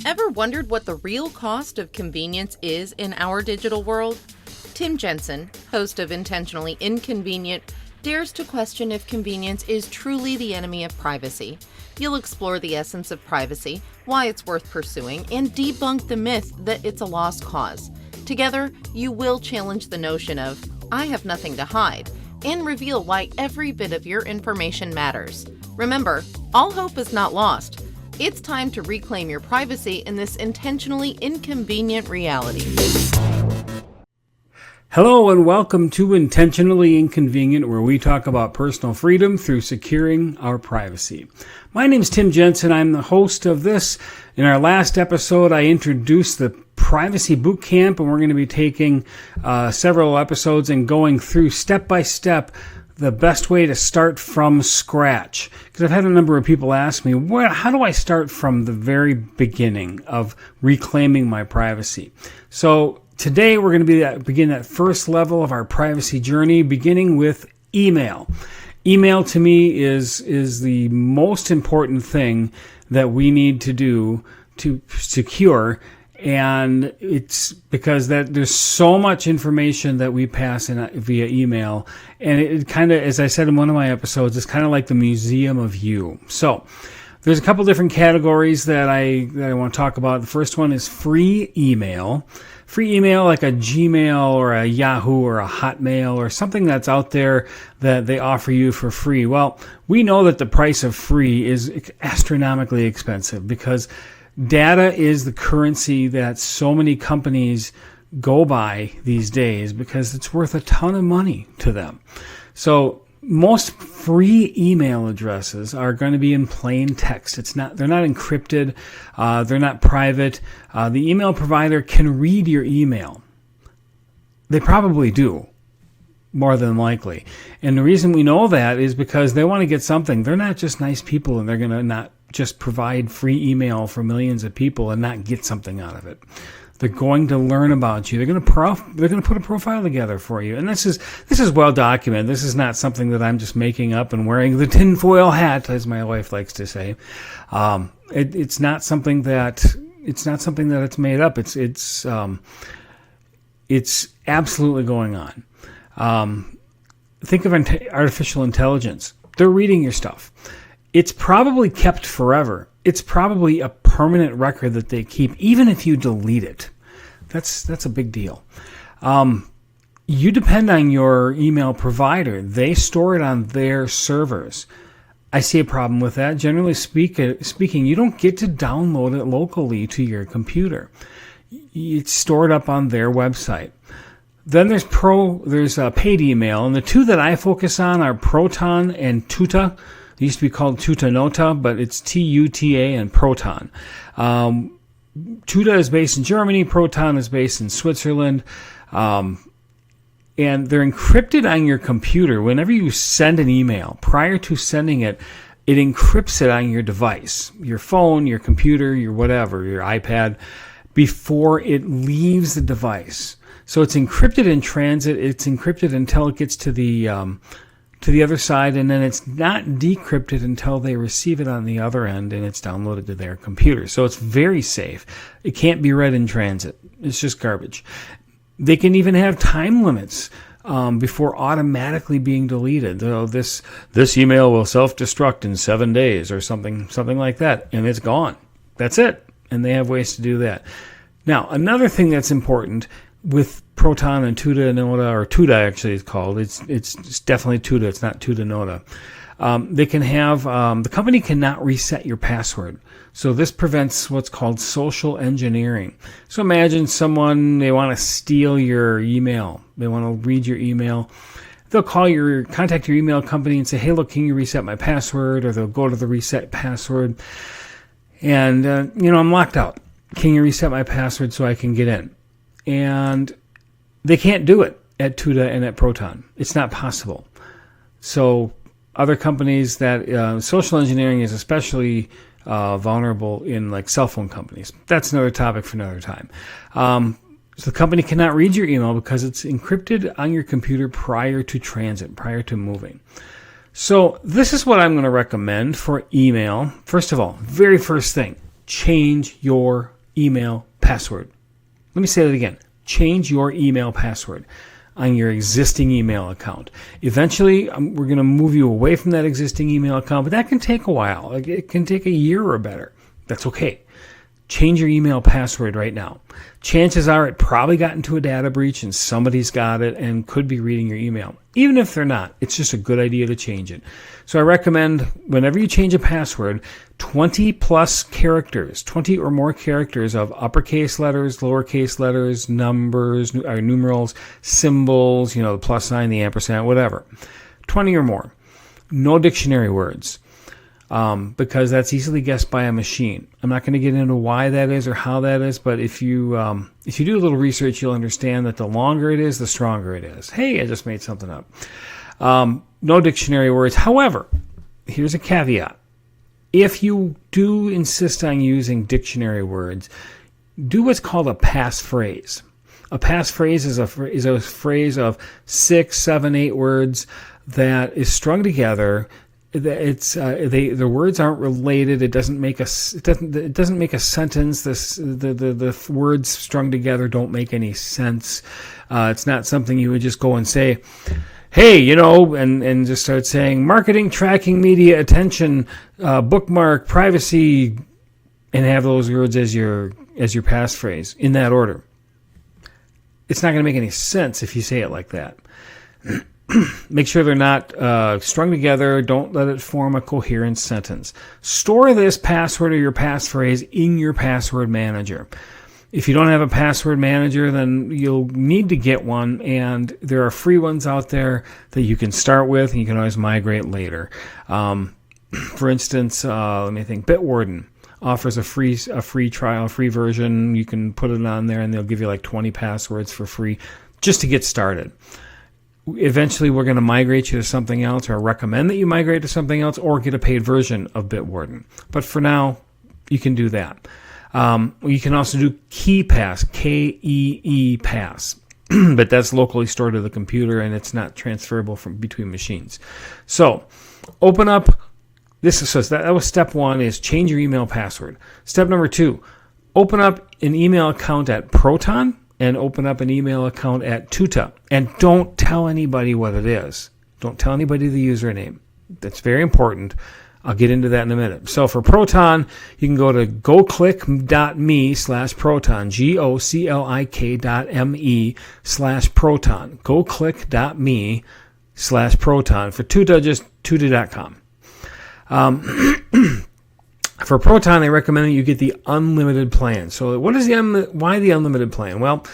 Ever wondered what the real cost of convenience is in our digital world? Tim Jensen, host of Intentionally Inconvenient, dares to question if convenience is truly the enemy of privacy. You'll explore the essence of privacy, why it's worth pursuing, and debunk the myth that it's a lost cause. Together, you will challenge the notion of, I have nothing to hide, and reveal why every bit of your information matters. Remember, all hope is not lost. It's time to reclaim your privacy in this intentionally inconvenient reality. Hello and welcome to Intentionally Inconvenient, where we talk about personal freedom through securing our privacy. My name is Tim Jensen. I'm the host of this. In our last episode, I introduced the Privacy Bootcamp, and we're going to be taking several episodes and going through step by step the best way to start from scratch. Because I've had a number of people ask me, how do I start from the very beginning of reclaiming my privacy? So today we're going to begin that first level of our privacy journey, beginning with email. Email to me is the most important thing that we need to do to secure. And it's because that there's so much information that we pass in via email. And it kind of, as I said in one of my episodes, it's kind of like the museum of you. So there's a couple different categories that I want to talk about. The first one is free email. Free email like a Gmail or a Yahoo or a Hotmail or something that's out there that they offer you for free. Well, we know that the price of free is astronomically expensive because data is the currency that so many companies go by these days because it's worth a ton of money to them. So most free email addresses are going to be in plain text. They're not encrypted. They're not private. The email provider can read your email. They probably do, more than likely. And the reason we know that is because they want to get something. They're not just nice people, and they're going to not just provide free email for millions of people and not get something out of it. They're going to learn about you. They're going to put a profile together for you. And this is well documented. This is not something that I'm just making up and wearing the tinfoil hat, as my wife likes to say. It's not something that it's made up. It's absolutely going on. Think of artificial intelligence. They're reading your stuff. It's probably kept forever. It's probably a permanent record that they keep, even if you delete it. That's a big deal. You depend on your email provider. They store it on their servers. I see a problem with that. Generally speaking, you don't get to download it locally to your computer. It's stored up on their website. Then there's paid email, and the two that I focus on are Proton and Tuta. It used to be called Tuta Nota, but it's Tuta and Proton. Tuta is based in Germany. Proton is based in Switzerland. And they're encrypted on your computer. Whenever you send an email, prior to sending it, it encrypts it on your device, your phone, your computer, your whatever, your iPad, before it leaves the device. So it's encrypted in transit. It's encrypted until it gets to the other side, and then it's not decrypted until they receive it on the other end and it's downloaded to their computer. So it's very safe. It can't be read in transit. It's just garbage. They can even have time limits before automatically being deleted. So this email will self-destruct in 7 days or something like that, and it's gone. That's it. And they have ways to do that. Now, another thing that's important with Proton and Tuta Nota, or Tuta actually it's called. It's definitely Tuta. It's not Tuta Nota. They can have the company cannot reset your password. So this prevents what's called social engineering. So imagine they want to steal your email. They want to read your email. They'll contact your email company and say, "Hey, look, can you reset my password?" Or they'll go to the reset password, and I'm locked out. Can you reset my password so I can get in? And they can't do it at Tuta and at Proton. It's not possible. So other companies that social engineering is especially vulnerable in, like cell phone companies. That's another topic for another time. So the company cannot read your email because it's encrypted on your computer prior to transit, prior to moving. So this is what I'm going to recommend for email. First of all, very first thing, change your email password. Let me say that again. Change your email password on your existing email account. Eventually, we're going to move you away from that existing email account, but that can take a while. Like, it can take a year or better. That's okay. Change your email password right now. Chances are it probably got into a data breach and somebody's got it and could be reading your email. Even if they're not, it's just a good idea to change it. So I recommend whenever you change a password, 20 plus characters, 20 or more characters of uppercase letters, lowercase letters, numbers, or numerals, symbols, the plus sign, the ampersand, whatever. 20 or more. No dictionary words. Because that's easily guessed by a machine. I'm not going to get into why that is or how that is, but if you do a little research, you'll understand that the longer it is, the stronger it is. Hey, I just made something up. No dictionary words. However, here's a caveat. If you do insist on using dictionary words, do what's called a passphrase. A passphrase is a phrase of 6, 7, 8 words that is strung together. The words aren't related. It doesn't make a sentence. The words strung together don't make any sense. It's not something you would just go and say, hey, and just start saying marketing, tracking, media, attention, bookmark, privacy, and have those words as your passphrase in that order. It's not going to make any sense if you say it like that. Make sure they're not strung together. Don't let it form a coherent sentence. Store this password or your passphrase in your password manager. If you don't have a password manager, then you'll need to get one, and there are free ones out there that you can start with, and you can always migrate later. For instance, let me think. Bitwarden offers a free trial, free version. You can put it on there, and they'll give you like 20 passwords for free just to get started. Eventually, we're going to migrate you to something else, or recommend that you migrate to something else, or get a paid version of Bitwarden. But for now, you can do that. You can also do KeePass, K-E-E Pass, but that's locally stored to the computer, and it's not transferable from between machines. So, open up. That was step 1: is change your email password. Step number 2: open up an email account at Proton. And open up an email account at Tuta. And don't tell anybody what it is. Don't tell anybody the username. That's very important. I'll get into that in a minute. So for Proton, you can go to goclick.me/Proton, goclik.me/Proton, goclick.me/Proton. For Tuta, just tuta.com. For Proton, they recommend that you get the unlimited plan. So why the unlimited plan? Well,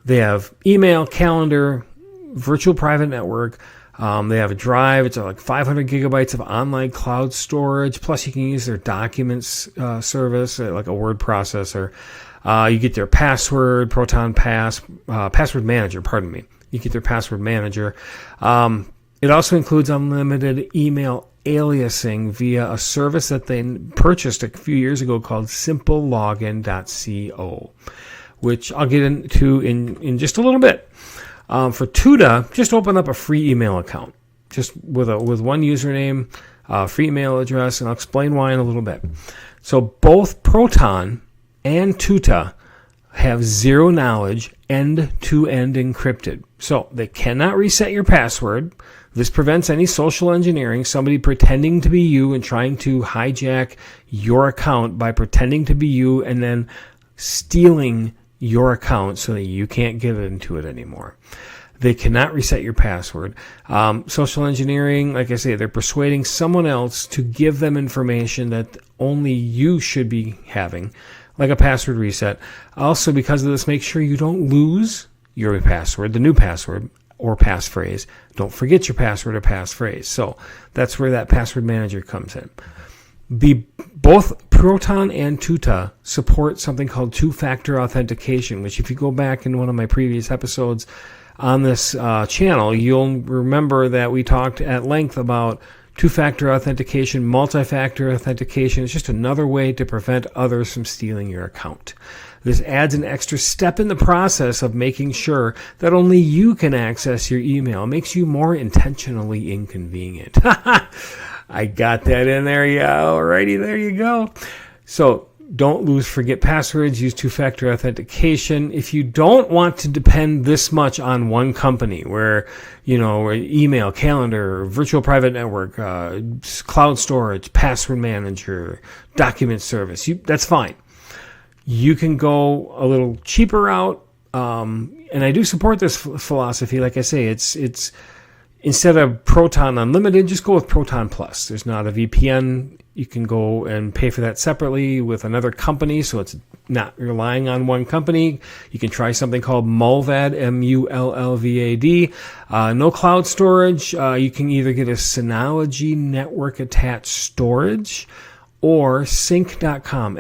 they have email, calendar, virtual private network. They have a drive. It's like 500 gigabytes of online cloud storage. Plus, you can use their documents service, like a word processor. You get their password, Proton password manager, pardon me. You get their password manager. It also includes unlimited email aliasing via a service that they purchased a few years ago called simplelogin.co, which I'll get into in just a little bit. For Tuta, just open up a free email account, just with one username, free email address, and I'll explain why in a little bit. So both Proton and Tuta have zero knowledge end-to-end encrypted. So they cannot reset your password. This prevents any social engineering, somebody pretending to be you and trying to hijack your account by pretending to be you and then stealing your account so that you can't get into it anymore. They cannot reset your password. Social engineering, like I say, they're persuading someone else to give them information that only you should be having, like a password reset. Also, because of this, make sure you don't lose your password, the new password or passphrase. Don't forget your password or passphrase. So that's where that password manager comes in. Both Proton and Tuta support something called two-factor authentication, which if you go back in one of my previous episodes on this channel, you'll remember that we talked at length about two-factor authentication, multi-factor authentication. It's just another way to prevent others from stealing your account. This adds an extra step in the process of making sure that only you can access your email. It makes you more intentionally inconvenient. I got that in there. Yeah, alrighty, there you go. So Don't lose forget passwords. Use two-factor authentication. If you don't want to depend this much on one company, where email, calendar, virtual private network, cloud storage, password manager, document service, that's fine. You can go a little cheaper route, and I do support this philosophy. Like I say, it's instead of Proton Unlimited, just go with Proton Plus. There's not a VPN. You can go and pay for that separately with another company, so it's not relying on one company. You can try something called Mullvad, Mullvad. No cloud storage. You can either get a Synology network attached storage or sync.com,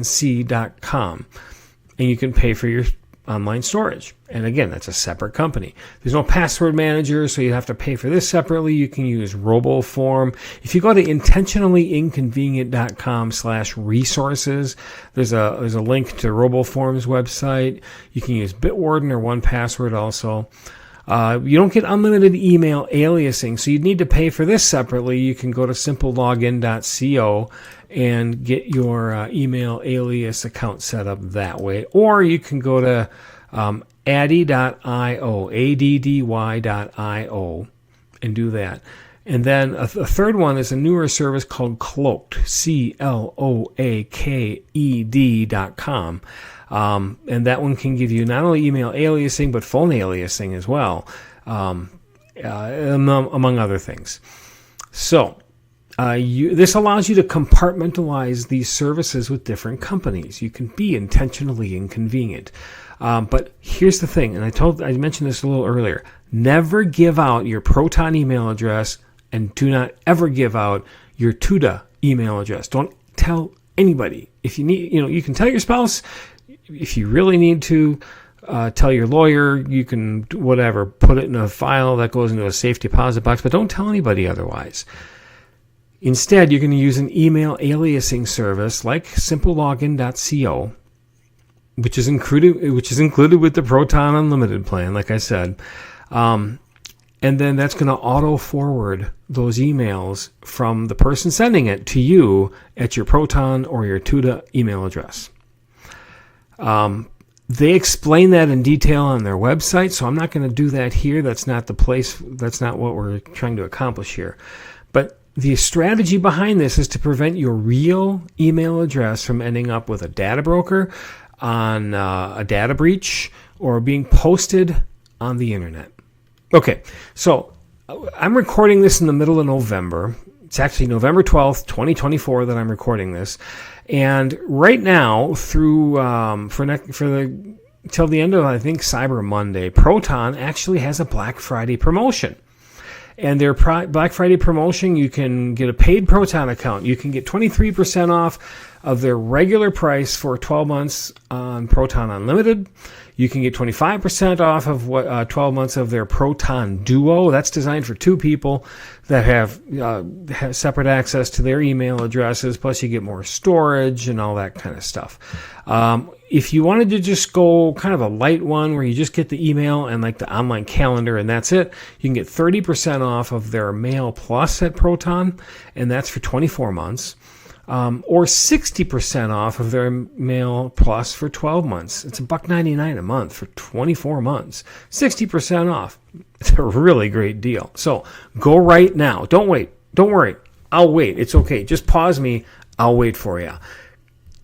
sync.com, and you can pay for your online storage. And again, that's a separate company. There's no password manager, so you have to pay for this separately. You can use RoboForm. If you go to intentionallyinconvenient.com/resources, there's a link to RoboForm's website. You can use Bitwarden or 1Password also. You don't get unlimited email aliasing, so you'd need to pay for this separately. You can go to simplelogin.co and get your email alias account set up that way. Or you can go to addy.io, addy.io, and do that. And then a third one is a newer service called Cloaked, CLOAKED.com. And that one can give you not only email aliasing, but phone aliasing as well, among other things. So this allows you to compartmentalize these services with different companies. You can be intentionally inconvenient. But here's the thing, and I mentioned this a little earlier. Never give out your Proton email address, and do not ever give out your Tuta email address. Don't tell anybody. If you need, you can tell your spouse. If you really need to, tell your lawyer. You can put it in a file that goes into a safe deposit box, but don't tell anybody otherwise. Instead, you're going to use an email aliasing service like simplelogin.co, which is included with the Proton Unlimited plan, like I said. And then that's going to auto-forward those emails from the person sending it to you at your Proton or your Tuta email address. They explain that in detail on their website, so I'm not going to do that here. That's not the place. That's not what we're trying to accomplish here. But the strategy behind this is to prevent your real email address from ending up with a data broker, on a data breach, or being posted on the internet. Okay, so I'm recording this in the middle of November. It's actually November 12th, 2024 that I'm recording this. And right now, through till the end of, I think, Cyber Monday, Proton actually has a Black Friday promotion. And their Black Friday promotion, you can get a paid Proton account. You can get 23% off of their regular price for 12 months on Proton Unlimited. You can get 25% off of 12 months of their Proton Duo. That's designed for two people that have separate access to their email addresses. Plus, you get more storage and all that kind of stuff. If you wanted to just go kind of a light one where you just get the email and like the online calendar and that's it, you can get 30% off of their Mail Plus at Proton, and that's for 24 months. Or 60% off of their Mail Plus for 12 months. It's $1.99 a month for 24 months. 60% off. It's a really great deal. So go right now. Don't wait. Don't worry. I'll wait. It's okay. Just pause me. I'll wait for you.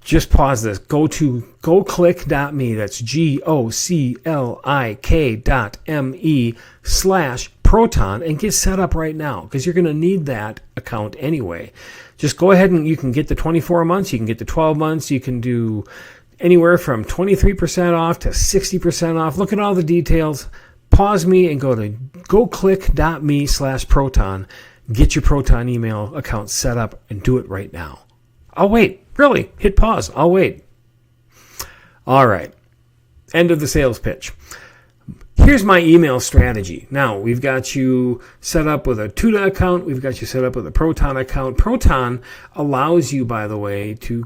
Just pause this. Go to goclick.me. That's goclik.me/Proton and get set up right now, because you're going to need that account anyway. Just go ahead and you can get the 24 months. You can get the 12 months. You can do anywhere from 23% off to 60% off. Look at all the details. Pause me and go to goclick.me/Proton. Get your Proton email account set up and do it right now. I'll wait. Really, hit pause. I'll wait. All right. End of the sales pitch. Here's my email strategy. Now, we've got you set up with a Tuta account. We've got you set up with a Proton account. Proton allows you, by the way, to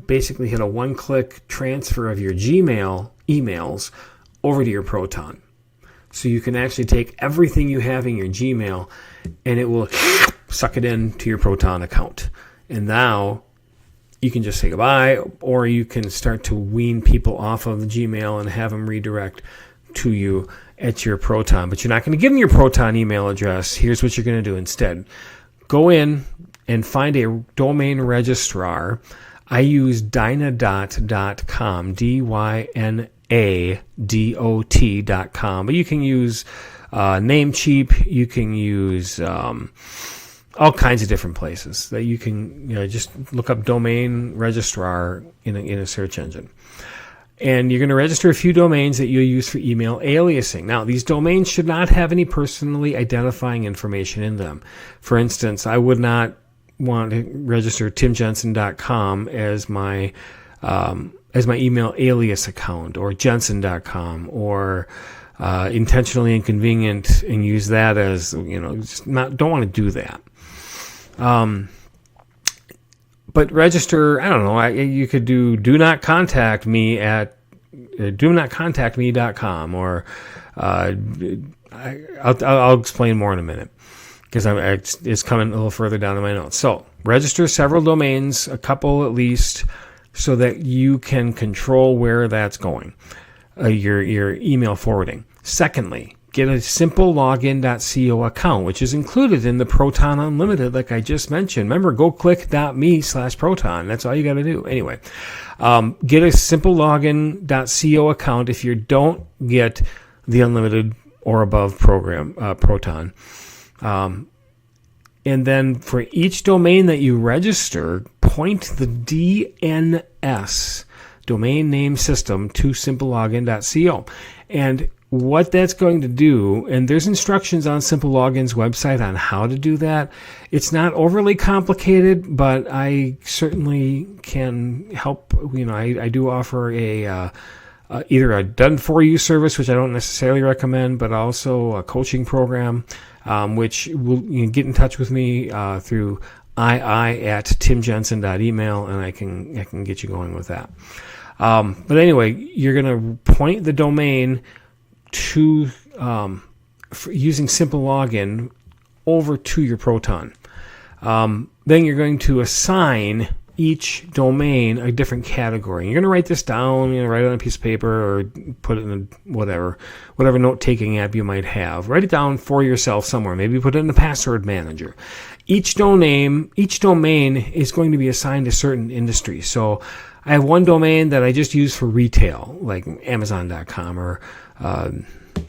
basically hit a one-click transfer of your Gmail emails over to your Proton. So you can actually take everything you have in your Gmail and it will suck it into your Proton account. And now you can just say goodbye, or you can start to wean people off of the Gmail and have them redirect to you at your Proton. But you're not going to give them your Proton email address. Here's what you're going to do instead. Go in and find a domain registrar. I use dynadot.com, dynadot.com, but you can use Namecheap. You can use all kinds of different places that you can, just look up domain registrar in a search engine. And you're going to register a few domains that you'll use for email aliasing. Now, these domains should not have any personally identifying information in them. For instance, I would not want to register timjensen.com as my email alias account, or jensen.com, or intentionally inconvenient, and use that as, don't want to do that. But register, I don't know, you could do not contact me at donotcontactme.com, or I'll explain more in a minute, because it's coming a little further down in my notes. So register several domains, a couple at least, so that you can control where that's going, your email forwarding. Secondly, get a simple login.co account, which is included in the Proton Unlimited, like I just mentioned. Remember, go click.me/Proton. That's all you got to do. Anyway, get a simple login.co account if you don't get the Unlimited or above program, Proton. And then for each domain that you register, point the DNS, domain name system, to simplelogin.co. And what that's going to do, and there's instructions on Simple Login's website on how to do that. It's not overly complicated, but I certainly can help. I do offer either a done-for-you service, which I don't necessarily recommend, but also a coaching program, which you can get in touch with me through ii@timjensen.email, and I can get you going with that. But anyway, you're going to point the domain to using Simple Login over to your Proton. Then you're going to assign each domain a different category. You're going to write this down, write it on a piece of paper, or put it in whatever note-taking app you might have. Write it down for yourself somewhere. Maybe put it in the password manager. Each domain is going to be assigned a certain industry. So I have one domain that I just use for retail, like Amazon.com or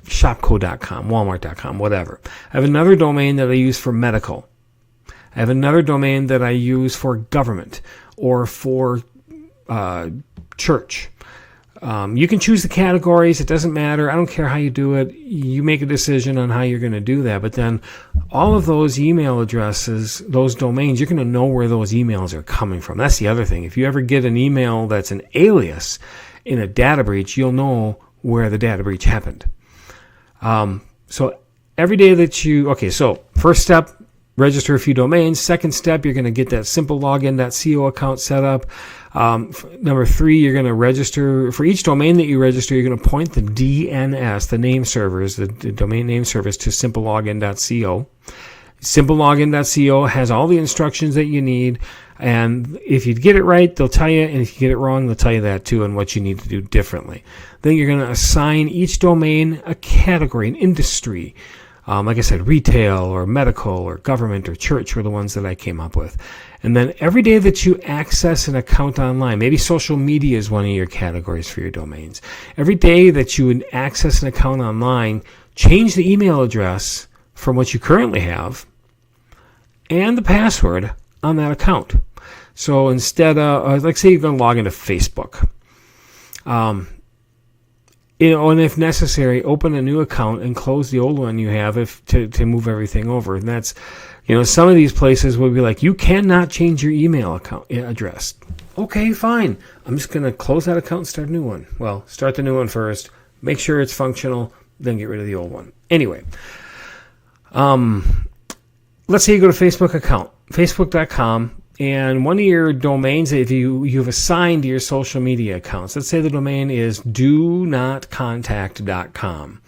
Shopco.com, Walmart.com, whatever. I have another domain that I use for medical. I have another domain that I use for government or for church. You can choose the categories. It doesn't matter. I don't care how you do it. You make a decision on how you're going to do that. But then all of those email addresses, those domains, you're going to know where those emails are coming from. That's the other thing. If you ever get an email that's an alias in a data breach, you'll know where the data breach happened. So every day that so first step, register a few domains. Second step, you're going to get that simple login.co account set up. Number 3, you're going to register for each domain that you register. You're going to point the DNS, the name servers, the domain name service, to simplelogin.co. Simplelogin.co has all the instructions that you need, and if you get it right, they'll tell you, and if you get it wrong, they'll tell you that too, and what you need to do differently. Then you're going to assign each domain a category, an industry. Like I said, retail or medical or government or church were the ones that I came up with. And then every day that you access an account online, maybe social media is one of your categories for your domains. Every day that you access an account online, change the email address from what you currently have and the password on that account. So instead of, like say you're going to log into Facebook. And if necessary, open a new account and close the old one you have to move everything over. And that's, some of these places will be like, you cannot change your email account address. Okay, fine. I'm just going to close that account and start a new one. Well, start the new one first. Make sure it's functional, then get rid of the old one. Anyway, let's say you go to Facebook account, facebook.com. And one of your domains, if you've assigned to your social media accounts, let's say the domain is donotcontact.com.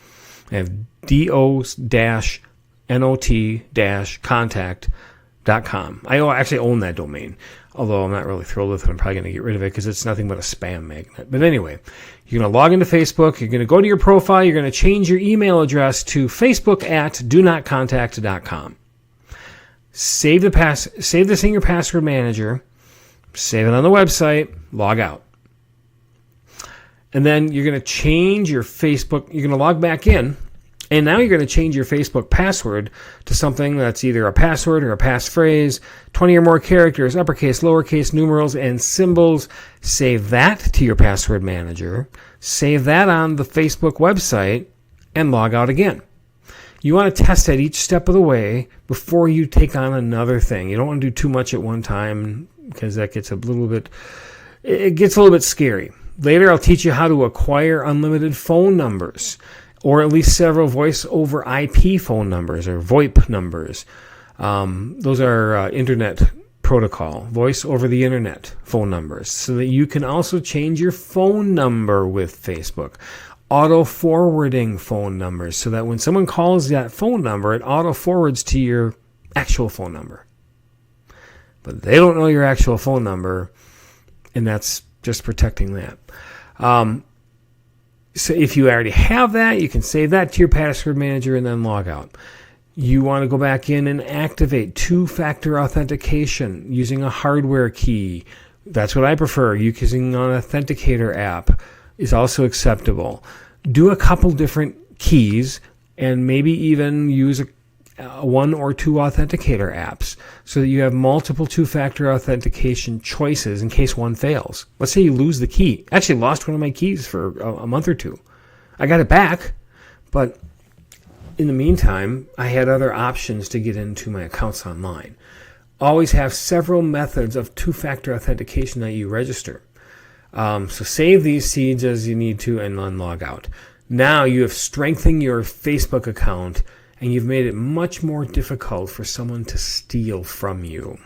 I have do-not-contact.com. I actually own that domain. although I'm not really thrilled with it. I'm probably going to get rid of it because it's nothing but a spam magnet. But anyway, you're going to log into Facebook. You're going to go to your profile. You're going to change your email address to facebook@donotcontact.com. Save this in your password manager. Save it on the website. Log out. And then you're going to change your Facebook. You're going to log back in. And now you're going to change your Facebook password to something that's either a password or a passphrase, 20 or more characters, uppercase, lowercase, numerals, and symbols. Save that to your password manager. Save that on the Facebook website and log out again. You want to test that each step of the way before you take on another thing. You don't want to do too much at one time because that gets a little bit scary. Later, I'll teach you how to acquire unlimited phone numbers, or at least several voice over IP phone numbers or VoIP numbers. Those are internet protocol, voice over the internet phone numbers, so that you can also change your phone number with Facebook. Auto forwarding phone numbers, so that when someone calls that phone number, it auto forwards to your actual phone number. But they don't know your actual phone number, and that's just protecting that. So if you already have that, you can save that to your password manager and then log out. You want to go back in and activate two-factor authentication using a hardware key. That's what I prefer. Using an authenticator app is also acceptable. Do a couple different keys and maybe even use one or two authenticator apps so that you have multiple two-factor authentication choices in case one fails. Let's say you lose the key. I actually lost one of my keys for a month or two. I got it back, but in the meantime, I had other options to get into my accounts online. Always have several methods of two-factor authentication that you register. So save these seeds as you need to and then log out. Now you have strengthened your Facebook account and you've made it much more difficult for someone to steal from you.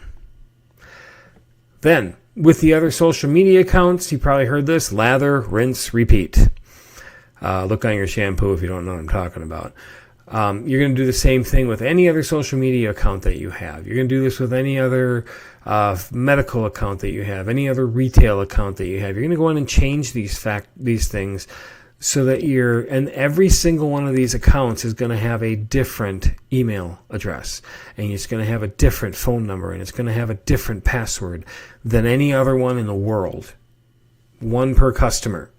Then, with the other social media accounts, you probably heard this: lather, rinse, repeat. Look on your shampoo if you don't know what I'm talking about. You're going to do the same thing with any other social media account that you have. You're going to do this with any other medical account that you have, any other retail account that you have. You're going to go in and change these things so that and every single one of these accounts is going to have a different email address, and it's going to have a different phone number, and it's going to have a different password than any other one in the world. One per customer,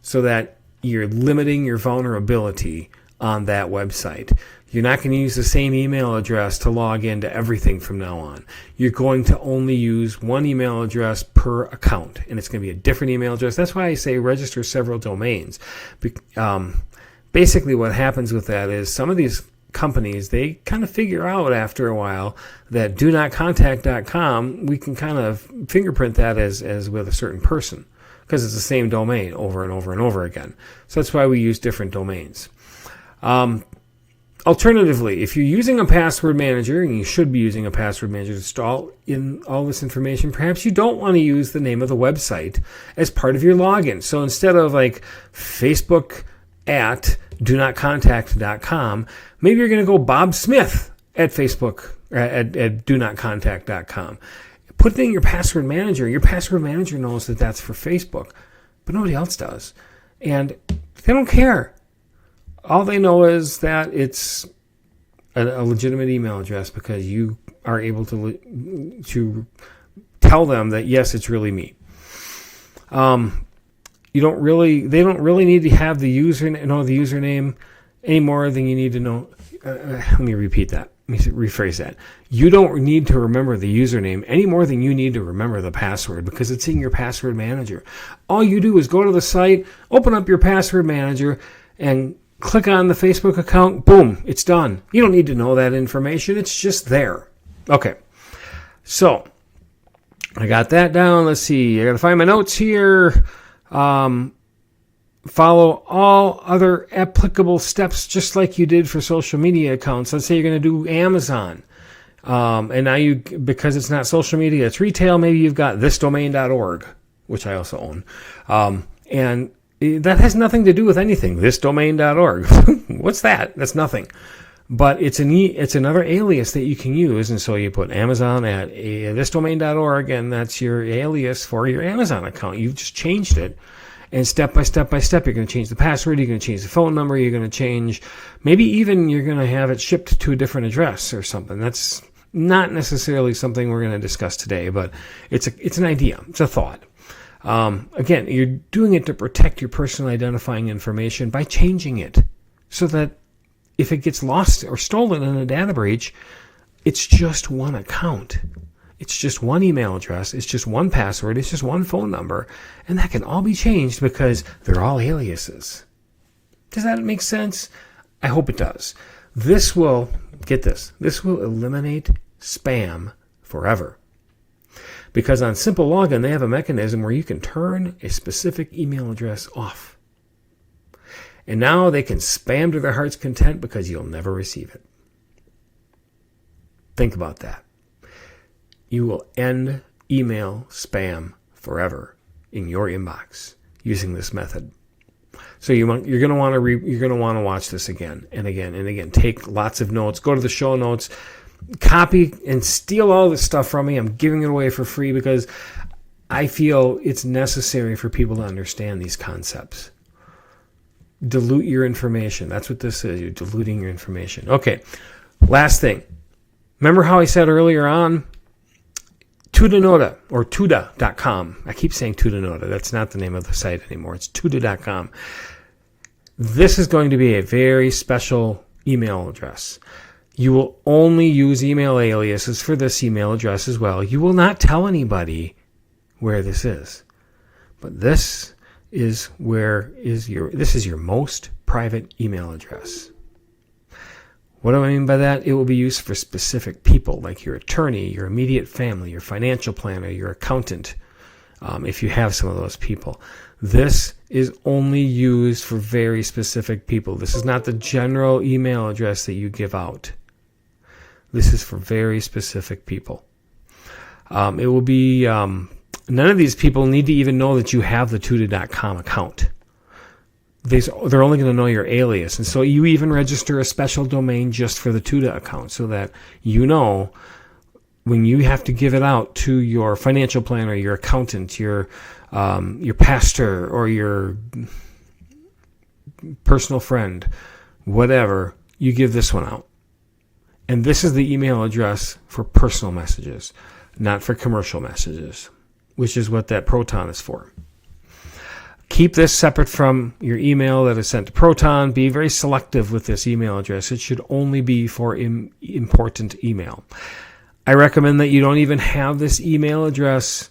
so that you're limiting your vulnerability on that website. You're not going to use the same email address to log into everything from now on. You're going to only use one email address per account, and it's going to be a different email address. That's why I say register several domains. Basically what happens with that is some of these companies, they kind of figure out after a while that donotcontact.com, we can kind of fingerprint that as with a certain person, because it's the same domain over and over and over again. So that's why we use different domains. Alternatively, if you're using a password manager, and you should be using a password manager to store in all this information, perhaps you don't want to use the name of the website as part of your login. So instead of like Facebook at donotcontact.com, maybe you're going to go Bob Smith at Facebook at donotcontact.com. Put it in your password manager. Your password manager knows that that's for Facebook, but nobody else does. And they don't care. All they know is that it's a legitimate email address because you are able to tell them that, yes, it's really me. They don't really need to have the username any more than you need to know. Let me repeat that. Let me rephrase that. You don't need to remember the username any more than you need to remember the password, because it's in your password manager. All you do is go to the site, open up your password manager, and click on the Facebook account. Boom, it's done. You don't need to know that information. It's just there. Okay, so I got that down. Let's see. I got to find my notes here. Follow all other applicable steps just like you did for social media accounts. Let's say you're going to do Amazon. And now because it's not social media, it's retail, maybe you've got thisdomain.org, which I also own. And that has nothing to do with anything. Thisdomain.org. What's that? That's nothing. But it's another alias that you can use. And so you put Amazon at thisdomain.org, and that's your alias for your Amazon account. You've just changed it. And step by step, you're going to change the password, you're going to change the phone number, you're going to change, maybe even you're going to have it shipped to a different address or something. That's not necessarily something we're going to discuss today, but it's an idea. It's a thought. Again, you're doing it to protect your personal identifying information by changing it so that if it gets lost or stolen in a data breach, it's just one account. It's just one email address. It's just one password. It's just one phone number. And that can all be changed because they're all aliases. Does that make sense? I hope it does. This will eliminate spam forever. Because on Simple Login, they have a mechanism where you can turn a specific email address off. And now they can spam to their heart's content because you'll never receive it. Think about that. You will end email spam forever in your inbox using this method. So you're going to want to watch this again and again and again. Take lots of notes. Go to the show notes. Copy and steal all this stuff from me. I'm giving it away for free because I feel it's necessary for people to understand these concepts. Dilute your information. That's what this is. You're diluting your information. Okay. Last thing. Remember how I said earlier on, Tutanota or Tuta.com. I keep saying Tutanota. That's not the name of the site anymore. It's Tuta.com. This is going to be a very special email address. You will only use email aliases for this email address as well. You will not tell anybody where this is. But this is your most private email address. What do I mean by that? It will be used for specific people like your attorney, your immediate family, your financial planner, your accountant, if you have some of those people. This is only used for very specific people. This is not the general email address that you give out. This is for very specific people. It will be, none of these people need to even know that you have the Tuta.com account. They're only going to know your alias. And so you even register a special domain just for the Tuta account so that you know when you have to give it out to your financial planner, your accountant, your pastor, or your personal friend, whatever, you give this one out. And this is the email address for personal messages, not for commercial messages, which is what that Proton is for. Keep this separate from your email that is sent to Proton. Be very selective with this email address. It should only be for important email. I recommend that you don't even have this email address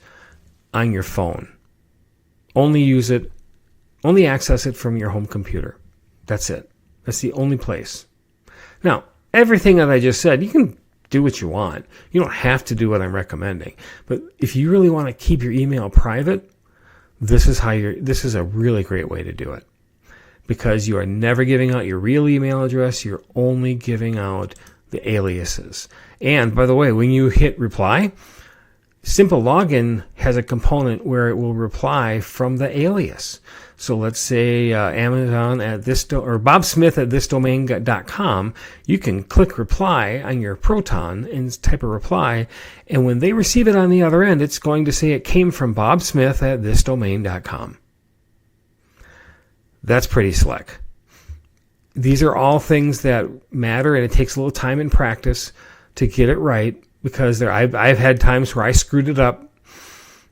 on your phone. Only access it from your home computer. That's it. That's the only place. Now, everything that I just said, you can do what you want. You don't have to do what I'm recommending. But if you really want to keep your email private, this is a really great way to do it. Because you are never giving out your real email address, you're only giving out the aliases. And by the way, when you hit reply, Simple Login has a component where it will reply from the alias. So let's say Amazon at this or Bob Smith at thisdomain.com. You can click reply on your Proton and type a reply, and when they receive it on the other end, it's going to say it came from Bob Smith at thisdomain.com. That's pretty slick. These are all things that matter, and it takes a little time and practice to get it right, because I've had times where I screwed it up.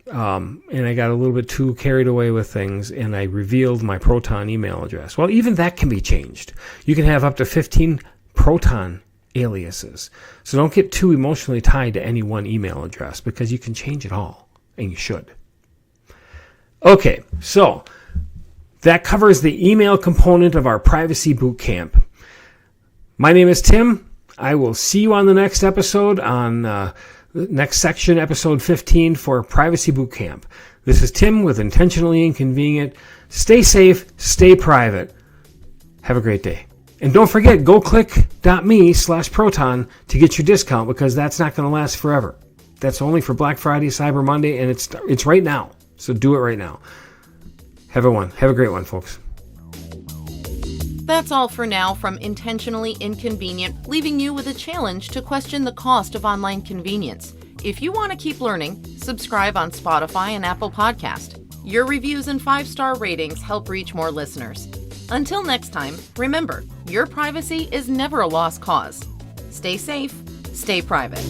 And I got a little bit too carried away with things, and I revealed my Proton email address. Well, even that can be changed. You can have up to 15 Proton aliases. So don't get too emotionally tied to any one email address, because you can change it all, and you should. Okay, so that covers the email component of our Privacy Bootcamp. My name is Tim. I will see you on the next episode on the next section, episode 15 for Privacy Bootcamp. This is Tim with Intentionally Inconvenient. Stay safe, stay private. Have a great day. And don't forget, go click.me/Proton to get your discount, because that's not going to last forever. That's only for Black Friday, Cyber Monday, and it's right now. So do it right now. Have a great one, folks. That's all for now from Intentionally Inconvenient, leaving you with a challenge to question the cost of online convenience. If you want to keep learning, subscribe on Spotify and Apple Podcast. Your reviews and 5-star ratings help reach more listeners. Until next time, remember, your privacy is never a lost cause. Stay safe, stay private.